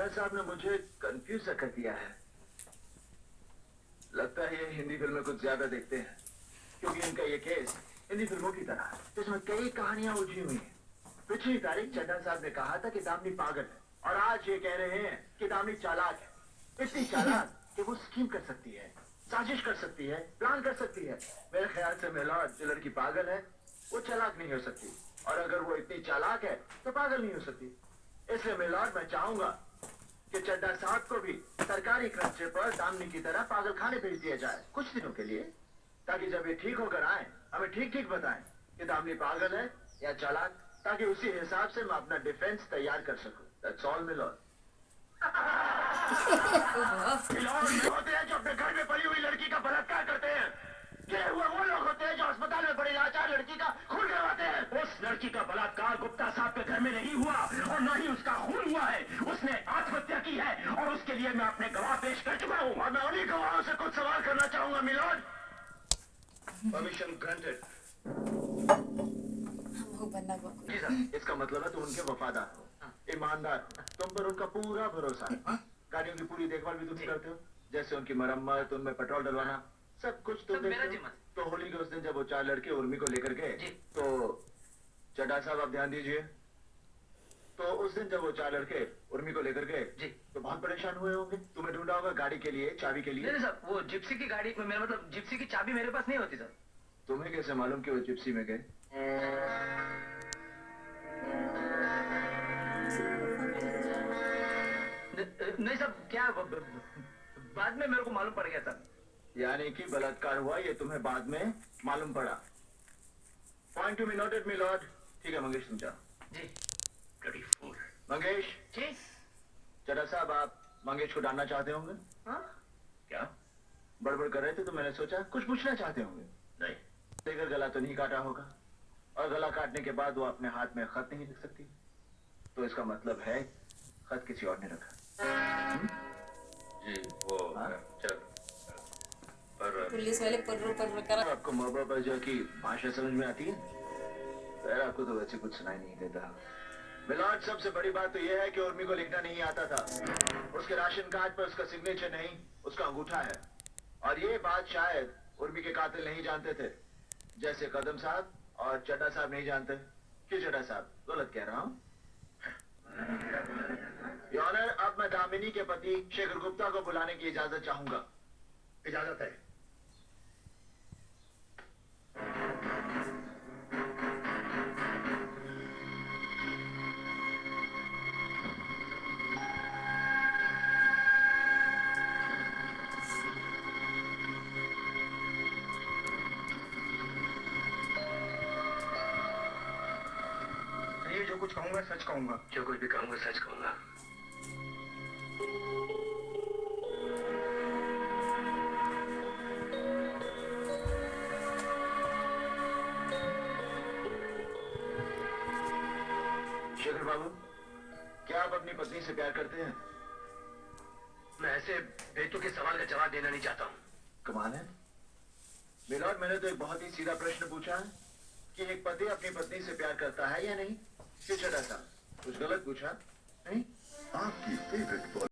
Honour साहब ने मुझे कंफ्यूज कर दिया है। लगता है ये हिंदी फिल्में कुछ ज्यादा देखते हैं, क्योंकि इनका ये केस हिंदी फिल्मों की तरह है, इसमें कई कहानियां उलझी हुई हैं। पिछली तारीख चड्ढा साहब ने कहा था कि दामिनी पागल है, और आज ये कह रहे हैं कि दामिनी चालाक है। इतनी चालाक कि वो स्कीम कर सकती है, साजिश कर सकती है, प्लान कर सकती है। मेरे ख्याल से मिलॉर्ड, जो लड़की पागल है वो चालाक नहीं हो सकती, और अगर वो इतनी चालाक है तो पागल नहीं हो सकती। इसलिए मिलॉर्ड, मैं चाहूंगा कि चड्ढा साहब को भी सरकारी खर्चे पर दामिनी की तरह पागल खाने भेज दिया जाए कुछ दिनों के लिए, ताकि जब ये ठीक होकर आए हमें ठीक ठीक बताएं कि दामिनी पागल है या चालाक, ताकि उसी हिसाब से मैं अपना डिफेंस तैयार कर सकूं। That's all milord. मिलॉर्ड होते हैं जो अपने घर में पली हुई लड़की का बलात्कार करते हैं। ये हुए वो लोग होते हैं जो अस्पताल में पड़ी लाचार लड़की का खून करवाते हैं। उस लड़की का बलात्कार गुप्ता साहब के घर में नहीं हुआ, और न ही उसका खून हुआ है। उसने आत्महत्या की है, और उसके लिए मैं अपने गवाह पेश कर चुका हूँ, और मैं उन्हीं गवाहों से कुछ सवाल करना चाहूंगा मिलॉर्ड। Permission granted. जी सर। इसका मतलब है तुम उनके वफादार हो, ईमानदार हो, तुम पर उनका पूरा भरोसा है। गाड़ियों की पूरी देखभाल भी तुम करते हो, जैसे उनकी मरम्मत, उनमें पेट्रोल डलवाना, सब कुछ तुम देखते हो। तो होली के उस दिन जब वो 4 लड़के उर्मी को लेकर गए, तो चड्ढा साहब आप ध्यान दीजिए, तो उस दिन जब वो 4 लड़के उर्मी को लेकर गए जी, तो बहुत परेशान हुए होंगे। तुम्हें ढूंढा होगा गाड़ी के लिए, चाबी के लिए। नहीं सर, वो जिप्सी की गाड़ी, मेरा मतलब जिप्सी की चाबी मेरे पास नहीं होती सर। तुम्हें कैसे मालूम कि वो जिप्सी में गए? नहीं सर, क्या बाद में मेरे को मालूम पड़ गया सर। यानी कि बलात्कार हुआ ये तुम्हें बाद में मालूम पड़ा। Point to be noted my lord. ठीक है मंगेश, तुम जाओ। जी। Bloody fool. मंगेश जी। चड्ढा साहब, आप मंगेश को डालना चाहते होंगे? हाँ? क्या बड़बड़ कर रहे थे तो मैंने सोचा कुछ पूछना चाहते होंगे। नहीं, लेकर गला तो नहीं काटा होगा, और गला काटने के बाद वो अपने हाथ में खत नहीं लिख सकती, तो इसका मतलब है खत किसी और ने रखा। जी वो चल, पर पुलिस वाले पर्रो करा। आपको मोहब्बत जो की भाषा समझ में आती है? यार आपको तो वैसे कुछ सुनाई नहीं देता। मिलॉर्ड, सबसे बड़ी बात तो यह है कि उर्मी को लिखना नहीं आता था। उसके राशन कार्ड पर उसका सिग्नेचर नहीं, उसका अंगूठा है। और ये बात शायद उर्मी के कातिल नहीं जानते थे, जैसे कदम साहब और चड्ढा साहब नहीं जानते। क्यों चड्ढा साहब, गलत कह रहा हूँ? योर ऑनर, अब मैं दामिनी के पति शेखर गुप्ता को बुलाने की इजाजत चाहूंगा। इजाजत है। जो कुछ कहूंगा सच कहूंगा। जो कुछ भी कहूंगा सच कहूंगा। शेखर बाबू, क्या आप अपनी पत्नी से प्यार करते हैं? मैं ऐसे बेतुके सवाल का जवाब देना नहीं चाहता हूँ। कमाल है मिलॉर्ड, मैंने तो एक बहुत ही सीधा प्रश्न पूछा है कि एक पति अपनी पत्नी से प्यार करता है या नहीं। क्यों चड्ढा साहब, कुछ गलत पूछा? नहीं? आपकी फेवरेट